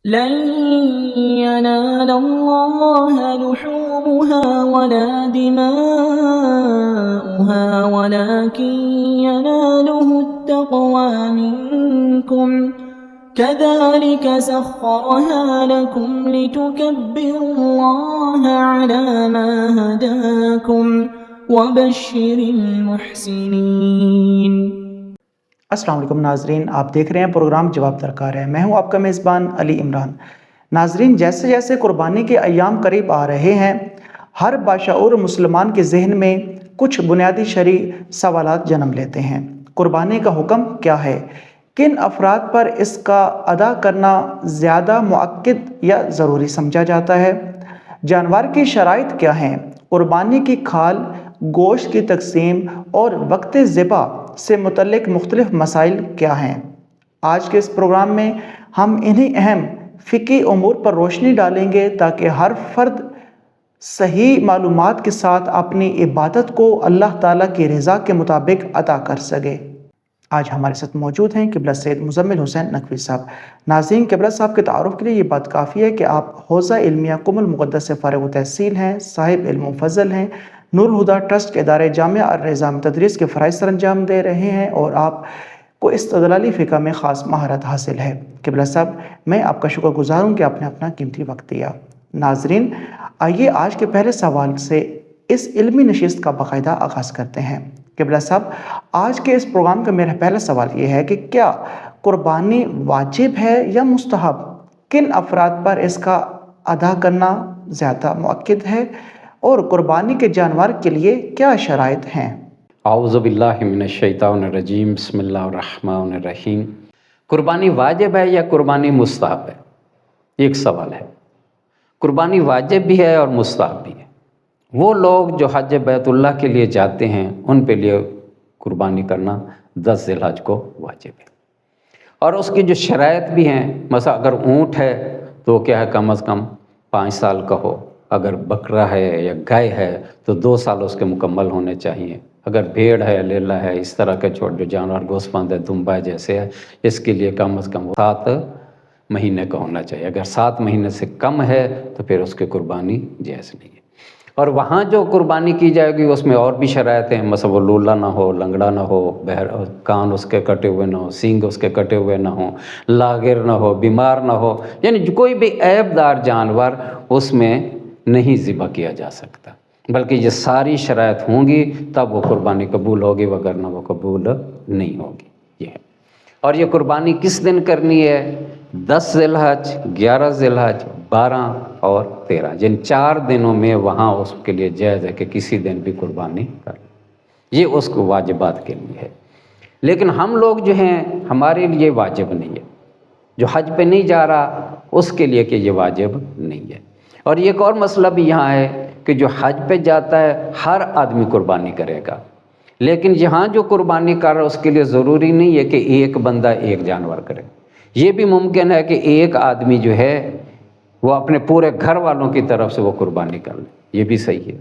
لن ينال الله لحومها ولا دماؤها ولكن يناله التقوى منكم كذلك سخرها لكم لتكبروا الله على ما هداكم وبشر المحسنين۔ السلام علیکم ناظرین، آپ دیکھ رہے ہیں پروگرام جواب درکار ہے۔ میں ہوں آپ کا میزبان علی عمران۔ ناظرین، جیسے جیسے قربانی کے ایام قریب آ رہے ہیں، ہر باشعور مسلمان کے ذہن میں کچھ بنیادی شرعی سوالات جنم لیتے ہیں۔ قربانی کا حکم کیا ہے؟ کن افراد پر اس کا ادا کرنا زیادہ مؤکد یا ضروری سمجھا جاتا ہے؟ جانور کی شرائط کیا ہیں؟ قربانی کی کھال، گوشت کی تقسیم اور وقت ذبح سے متعلق مختلف مسائل کیا ہیں؟ آج کے اس پروگرام میں ہم انہی اہم فقہی امور پر روشنی ڈالیں گے تاکہ ہر فرد صحیح معلومات کے ساتھ اپنی عبادت کو اللہ تعالیٰ کی رضا کے مطابق ادا کر سکے۔ آج ہمارے ساتھ موجود ہیں قبلہ سید مزمل حسین نقوی صاحب۔ ناظرین، قبلہ صاحب کے تعارف کے لیے یہ بات کافی ہے کہ آپ حوزہ علمیہ قم المقدس سے فارغ التحصیل ہیں، صاحب علم و فضل ہیں، نور الہدیٰ ٹرسٹ کے ادارے جامعہ الرضا میں تدریس کے فرائض سر انجام دے رہے ہیں اور آپ کو استدلالی فقہ میں خاص مہارت حاصل ہے۔ قبلہ صاحب، میں آپ کا شکر گزار ہوں کہ آپ نے اپنا قیمتی وقت دیا۔ ناظرین، آئیے آج کے پہلے سوال سے اس علمی نشست کا باقاعدہ آغاز کرتے ہیں۔ قبلہ صاحب، آج کے اس پروگرام کا میرا پہلا سوال یہ ہے کہ کیا قربانی واجب ہے یا مستحب؟ کن افراد پر اس کا ادا کرنا زیادہ مؤکد ہے اور قربانی کے جانور کے لیے کیا شرائط ہیں؟ اعوذ باللہ من الشیطان الرجیم، بسم اللہ الرحمن الرحیم۔ قربانی واجب ہے یا قربانی مستحب ہے؟ ایک سوال ہے۔ قربانی واجب بھی ہے اور مستحب بھی ہے۔ وہ لوگ جو حج بیت اللہ کے لیے جاتے ہیں ان پہ لیے قربانی کرنا 10 ذی الحج کو واجب ہے، اور اس کی جو شرائط بھی ہیں، مثلا اگر اونٹ ہے تو کیا ہے، کم از کم 5 سال کا ہو، اگر بکرا ہے یا گائے ہے تو 2 سال اس کے مکمل ہونے چاہیے، اگر بھیڑ ہے، لیلا ہے، اس طرح کے چھوٹے جانور، گوسفند ہے، دمبا جیسے ہے، اس کے لیے کم از کم 7 مہینے کا ہونا چاہیے۔ اگر 7 مہینے سے کم ہے تو پھر اس کی قربانی جائز نہیں ہے۔ اور وہاں جو قربانی کی جائے گی اس میں اور بھی شرائط ہیں، مثلا وہ لولا نہ ہو، لنگڑا نہ ہو، کان اس کے کٹے ہوئے نہ ہو، سینگ اس کے کٹے ہوئے نہ ہو، لاغر نہ ہو، بیمار نہ ہو، یعنی کوئی بھی عیب دار جانور اس میں نہیں ذبح کیا جا سکتا، بلکہ یہ ساری شرائط ہوں گی تب وہ قربانی قبول ہوگی، وگرنہ وہ قبول نہیں ہوگی۔ یہ ہے۔ اور یہ قربانی کس دن کرنی ہے؟ 10 ذی الحج، 11 ذی الحج، 12 اور 13، جن 4 دنوں میں وہاں اس کے لیے جائز ہے کہ کسی دن بھی قربانی کر لیں۔ یہ اس کو واجبات کے لیے ہے۔ لیکن ہم لوگ جو ہیں، ہمارے لیے واجب نہیں ہے۔ جو حج پہ نہیں جا رہا اس کے لیے کہ یہ واجب نہیں ہے۔ اور ایک اور مسئلہ بھی یہاں ہے کہ جو حج پہ جاتا ہے ہر آدمی قربانی کرے گا، لیکن یہاں جو قربانی کر رہا ہے اس کے لیے ضروری نہیں ہے کہ ایک بندہ ایک جانور کرے۔ یہ بھی ممکن ہے کہ ایک آدمی جو ہے وہ اپنے پورے گھر والوں کی طرف سے وہ قربانی کر لے، یہ بھی صحیح ہے۔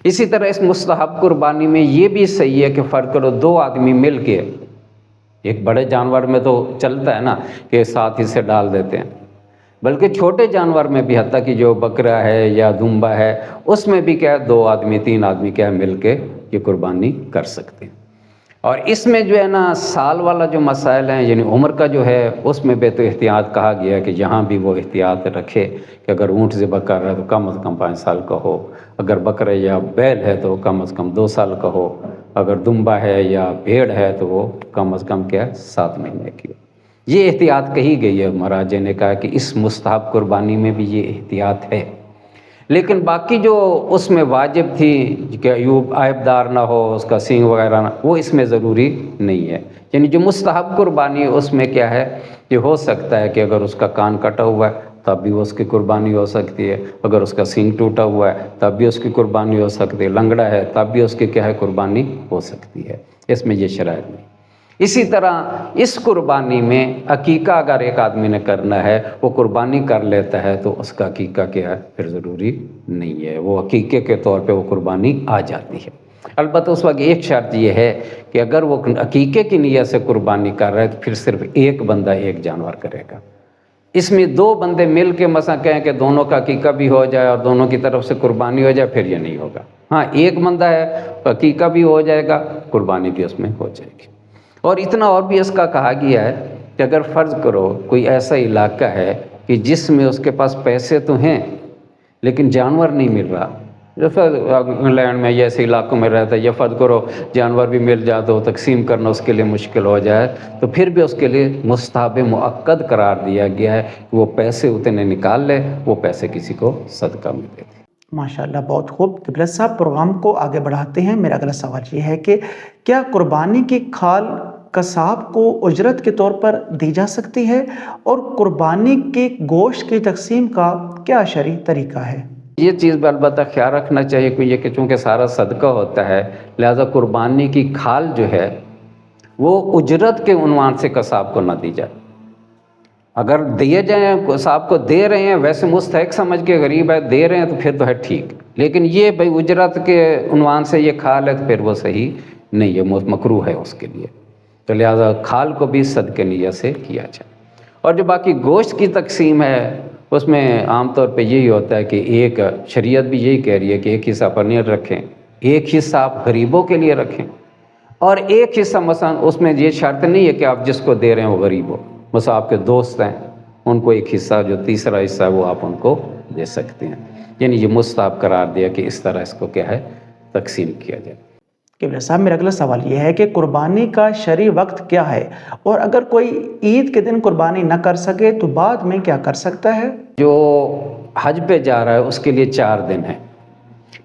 اسی طرح اس مستحب قربانی میں یہ بھی صحیح ہے کہ فرض کرو 2 آدمی مل کے، ایک بڑے جانور میں تو چلتا ہے نا کہ ساتھ ہی سے ڈال دیتے ہیں، بلکہ چھوٹے جانور میں بھی، حتیٰ کہ جو بکرا ہے یا دمبا ہے، اس میں بھی کیا ہے 2 آدمی 3 آدمی کیا ہے مل کے یہ قربانی کر سکتے ہیں۔ اور اس میں جو ہے نا سال والا جو مسائل ہیں، یعنی عمر کا جو ہے، اس میں بے تو احتیاط کہا گیا ہے کہ یہاں بھی وہ احتیاط رکھے کہ اگر اونٹ ذبح کر رہا ہے تو کم از کم 5 سال کا ہو، اگر بکرا یا بیل ہے تو کم از کم 2 سال کا ہو، اگر دمبا ہے یا بھیڑ ہے تو وہ کم از کم کیا ہے 7 مہینے کی ہو۔ یہ احتیاط کہی گئی ہے، مراجع نے کہا کہ اس مستحب قربانی میں بھی یہ احتیاط ہے۔ لیکن باقی جو اس میں واجب تھی کہ عیب دار نہ ہو، اس کا سینگ وغیرہ نہ، وہ اس میں ضروری نہیں ہے۔ یعنی جو مستحب قربانی ہے اس میں کیا ہے، یہ ہو سکتا ہے کہ اگر اس کا کان کٹا ہوا ہے تب بھی اس کی قربانی ہو سکتی ہے، اگر اس کا سینگ ٹوٹا ہوا ہے تب بھی اس کی قربانی ہو سکتی ہے، لنگڑا ہے تب بھی اس کی کیا ہے قربانی ہو سکتی ہے، اس میں یہ شرائط نہیں۔ اسی طرح اس قربانی میں عقیقہ اگر ایک آدمی نے کرنا ہے، وہ قربانی کر لیتا ہے تو اس کا عقیقہ کیا ہے پھر ضروری نہیں ہے، وہ عقیقے کے طور پہ وہ قربانی آ جاتی ہے۔ البتہ اس وقت ایک شرط یہ ہے کہ اگر وہ عقیقے کی نیت سے قربانی کر رہا ہے تو پھر صرف ایک بندہ ایک جانور کرے گا، اس میں دو بندے مل کے مثلا کہیں کہ دونوں کا عقیقہ بھی ہو جائے اور دونوں کی طرف سے قربانی ہو جائے، پھر یہ نہیں ہوگا۔ ہاں ایک بندہ ہے، عقیقہ بھی ہو جائے گا، قربانی بھی اس میں ہو جائے گی۔ اور اتنا اور بھی اس کا کہا گیا ہے کہ اگر فرض کرو کوئی ایسا علاقہ ہے کہ جس میں اس کے پاس پیسے تو ہیں لیکن جانور نہیں مل رہا، جیسے انگلینڈ میں یا ایسے علاقوں میں رہتا ہے، یا فرض کرو جانور بھی مل جائے تو تقسیم کرنا اس کے لیے مشکل ہو جائے، تو پھر بھی اس کے لیے مستحب مؤکد قرار دیا گیا ہے کہ وہ پیسے اتنے نکال لے، وہ پیسے کسی کو صدقہ میں دے دے۔ ماشاءاللہ، بہت خوب۔ قبلہ صاحب، پروگرام کو آگے بڑھاتے ہیں۔ میرا اگلا سوال یہ ہے کہ کیا قربانی کی کھال قصاب کو اجرت کے طور پر دی جا سکتی ہے، اور قربانی کے گوشت کی تقسیم کا کیا شرعی طریقہ ہے؟ یہ چیز بھی البتہ خیال رکھنا چاہیے کہ یہ کہ چونکہ سارا صدقہ ہوتا ہے، لہذا قربانی کی کھال جو ہے وہ اجرت کے عنوان سے قصاب کو نہ دی جائے۔ اگر دیے جائیں، قصاب کو دے رہے ہیں ویسے مستحق سمجھ کے، غریب ہے دے رہے ہیں تو پھر تو ہے ٹھیک، لیکن یہ بھائی اجرت کے عنوان سے یہ کھال ہے تو پھر وہ صحیح نہیں ہے، مکروہ ہے اس کے لیے، تو لہذا کھال کو بھی صدقے نیت سے کیا جائے۔ اور جو باقی گوشت کی تقسیم ہے اس میں عام طور پہ یہی ہوتا ہے کہ ایک شریعت بھی یہی کہہ رہی ہے کہ ایک حصہ پنیر رکھیں، ایک حصہ آپ غریبوں کے لیے رکھیں، اور ایک حصہ مثلا اس میں یہ شرط نہیں ہے کہ آپ جس کو دے رہے ہیں وہ غریب ہو، مثلا آپ کے دوست ہیں ان کو ایک حصہ، جو تیسرا حصہ ہے وہ آپ ان کو دے سکتے ہیں، یعنی یہ مستحب قرار دیا کہ اس طرح اس کو کیا ہے تقسیم کیا جائے۔ قبلہ صاحب، میرا اگلا سوال یہ ہے کہ قربانی کا شرعی وقت کیا ہے، اور اگر کوئی عید کے دن قربانی نہ کر سکے تو بعد میں کیا کر سکتا ہے؟ جو حج پہ جا رہا ہے اس کے لیے 4 دن ہیں،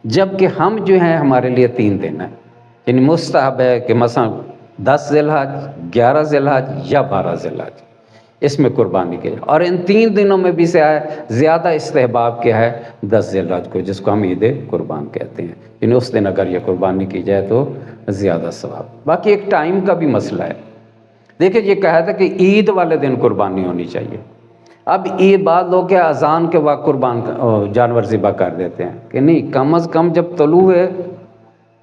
جبکہ ہم جو ہیں ہمارے لیے 3 دن ہیں، یعنی مستحب ہے کہ مثلا 10 ذی الحج، 11 ذی الحج یا 12 ذی الحج اس میں قربانی کی جائے، اور ان 3 دنوں میں بھی سے ہے زیادہ استحباب کیا ہے 10 ذی الحج کو، جس کو ہم عید قربان کہتے ہیں، یعنی اس دن اگر یہ قربانی کی جائے تو زیادہ ثواب۔ باقی ایک ٹائم کا بھی مسئلہ ہے، دیکھیں یہ کہا تھا کہ عید والے دن قربانی ہونی چاہیے، اب عید بعد لوگ کیا اذان کے وقت جانور ذبح کر دیتے ہیں کہ نہیں، کم از کم جب طلوع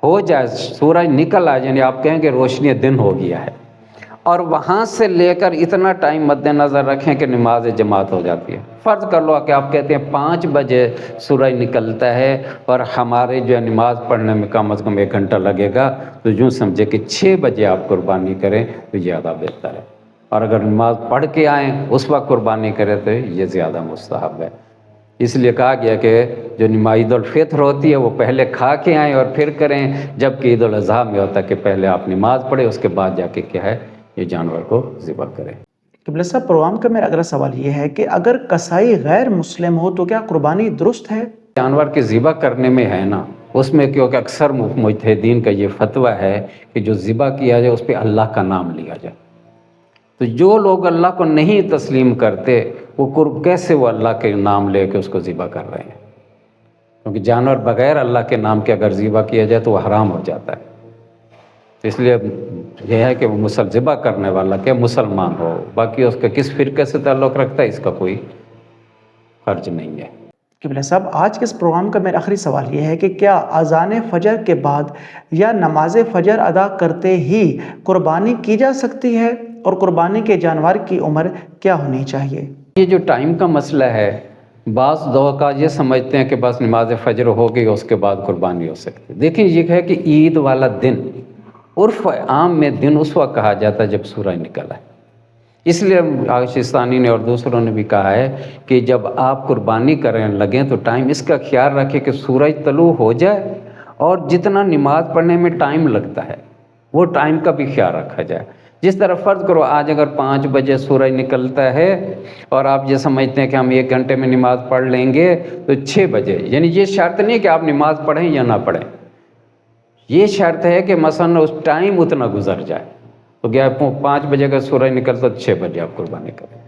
ہو جائے، سورج نکل آئے، یعنی آپ کہیں کہ روشنی دن ہو گیا ہے، اور وہاں سے لے کر اتنا ٹائم مد نظر رکھیں کہ نماز جماعت ہو جاتی ہے۔ فرض کر لو کہ آپ کہتے ہیں 5 بجے سورج نکلتا ہے اور ہمارے جو ہے نماز پڑھنے میں کم از کم 1 گھنٹہ لگے گا، تو یوں سمجھے کہ 6 بجے آپ قربانی کریں تو زیادہ بہتر ہے، اور اگر نماز پڑھ کے آئیں اس وقت قربانی کریں تو یہ زیادہ مستحب ہے۔ اس لیے کہا گیا کہ جو عید الفطر ہوتی ہے وہ پہلے کھا کے آئیں اور پھر کریں، جبکہ عید الاضحیٰ میں ہوتا ہے کہ پہلے آپ نماز پڑھیں اس کے بعد جا کے کیا ہے یہ جانور کو ذبح کریں۔ قبلہ صاحب، پروگرام کا میرا اگلا سوال یہ ہے کہ اگر قصائی غیر مسلم ہو تو کیا قربانی درست ہے؟ جانور کے ذبح کرنے میں ہے نا، اس میں کیونکہ اکثر مجتہدین کا یہ فتویٰ ہے کہ جو ذبح کیا جائے اس پہ اللہ کا نام لیا جائے، تو جو لوگ اللہ کو نہیں تسلیم کرتے وہ کیسے وہ اللہ کے نام لے کے اس کو ذبح کر رہے ہیں، کیونکہ جانور بغیر اللہ کے نام کے اگر ذبح کیا جائے تو وہ حرام ہو جاتا ہے۔ اس لیے یہ ہے کہ وہ ذبح کرنے والا کہ مسلمان ہو، باقی اس کا کس فرقے سے تعلق رکھتا ہے اس کا کوئی فرض نہیں ہے۔ قبلہ صاحب، آج کے اس پروگرام کا میرا آخری سوال یہ ہے کہ کیا اذان فجر کے بعد یا نماز فجر ادا کرتے ہی قربانی کی جا سکتی ہے، اور قربانی کے جانور کی عمر کیا ہونی چاہیے؟ یہ جو ٹائم کا مسئلہ ہے، بعض لوگ کا یہ سمجھتے ہیں کہ بس نماز فجر ہو گئی اس کے بعد قربانی ہو سکتی ہے۔ دیکھیں یہ ہے کہ عید والا دن عرف عام میں دن اس وقت کہا جاتا ہے جب سورج نکل آئے، اس لیے شیستانی نے اور دوسروں نے بھی کہا ہے کہ جب آپ قربانی کرنے لگیں تو ٹائم اس کا خیال رکھیں کہ سورج طلوع ہو جائے، اور جتنا نماز پڑھنے میں ٹائم لگتا ہے وہ ٹائم کا بھی خیال رکھا جائے۔ جس طرح فرض کرو آج اگر 5 بجے سورج نکلتا ہے اور آپ یہ سمجھتے ہیں کہ ہم 1 گھنٹے میں نماز پڑھ لیں گے، تو 6 بجے، یعنی یہ شرط نہیں کہ آپ نماز پڑھیں یا نہ پڑھیں، یہ شرط ہے کہ مثلا اس ٹائم اتنا گزر جائے، تو کیا 5 بجے کا سورج نکلتا تو 6 بجے آپ قربانی کریں۔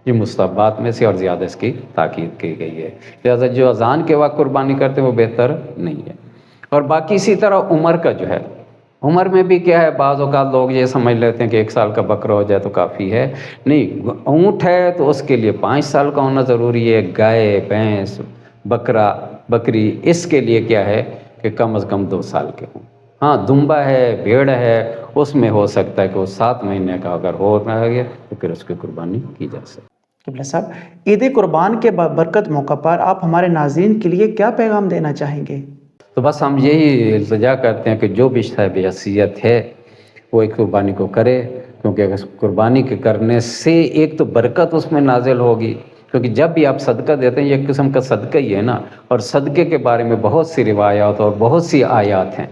یہ مستحبات میں سے اور زیادہ اس کی تاکید کی گئی ہے، لہٰذا جو اذان کے وقت قربانی کرتے ہیں وہ بہتر نہیں ہے۔ اور باقی اسی طرح عمر کا جو ہے، عمر میں بھی کیا ہے، بعض اوقات لوگ یہ سمجھ لیتے ہیں کہ 1 سال کا بکرا ہو جائے تو کافی ہے، نہیں، اونٹ ہے تو اس کے لیے 5 سال کا ہونا ضروری ہے، گائے، بھینس، بکرا، بکری اس کے لیے کیا ہے کہ کم از کم 2 سال کے ہوں۔ ہاں دمبا ہے، بھیڑ ہے، اس میں ہو سکتا ہے کہ وہ 7 مہینے کا اگر ہو رہا ہے تو پھر اس کی قربانی کی جا سکے۔ قبلہ صاحب، عید قربان کے برکت موقع پر آپ ہمارے ناظرین کے لیے کیا پیغام دینا چاہیں گے؟ تو بس ہم یہی التجا کرتے ہیں کہ جو بھی صاحب حیثیت ہے وہ ایک قربانی کو کرے، کیونکہ اگر قربانی کے کرنے سے ایک تو برکت اس میں نازل ہوگی، کیونکہ جب بھی آپ صدقہ دیتے ہیں یہ ایک قسم کا صدقہ ہی ہے نا، اور صدقے کے بارے میں بہت سی روایات اور بہت سی آیات ہیں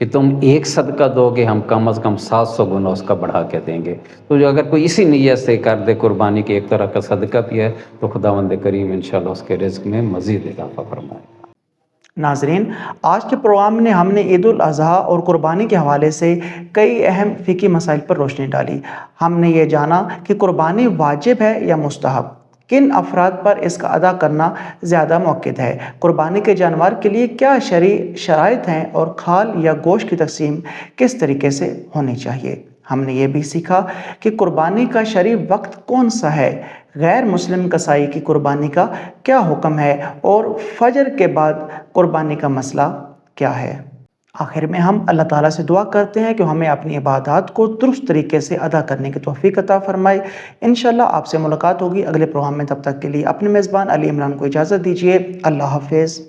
کہ تم ایک صدقہ دو گے ہم کم از کم 700 گنا اس کا بڑھا کے دیں گے۔ تو جو اگر کوئی اسی نیت سے کر دے قربانی کی ایک طرح کا صدقہ بھی ہے تو خداوند کریم انشاءاللہ اس کے رزق میں مزید اضافہ فرمائے۔ ناظرین، آج کے پروگرام میں ہم نے عید الاضحیٰ اور قربانی کے حوالے سے کئی اہم فقہی مسائل پر روشنی ڈالی۔ ہم نے یہ جانا کہ قربانی واجب ہے یا مستحب، کن افراد پر اس کا ادا کرنا زیادہ موقع ہے، قربانی کے جانور کے لیے کیا شرعی شرائط ہیں، اور کھال یا گوشت کی تقسیم کس طریقے سے ہونی چاہیے۔ ہم نے یہ بھی سیکھا کہ قربانی کا شرعی وقت کون سا ہے، غیر مسلم کسائی کی قربانی کا کیا حکم ہے، اور فجر کے بعد قربانی کا مسئلہ کیا ہے۔ آخر میں ہم اللہ تعالیٰ سے دعا کرتے ہیں کہ ہمیں اپنی عبادات کو درست طریقے سے ادا کرنے کی توفیق عطا فرمائے۔ انشاءاللہ آپ سے ملاقات ہوگی اگلے پروگرام میں، تب تک کے لیے اپنے میزبان علی عمران کو اجازت دیجیے۔ اللہ حافظ۔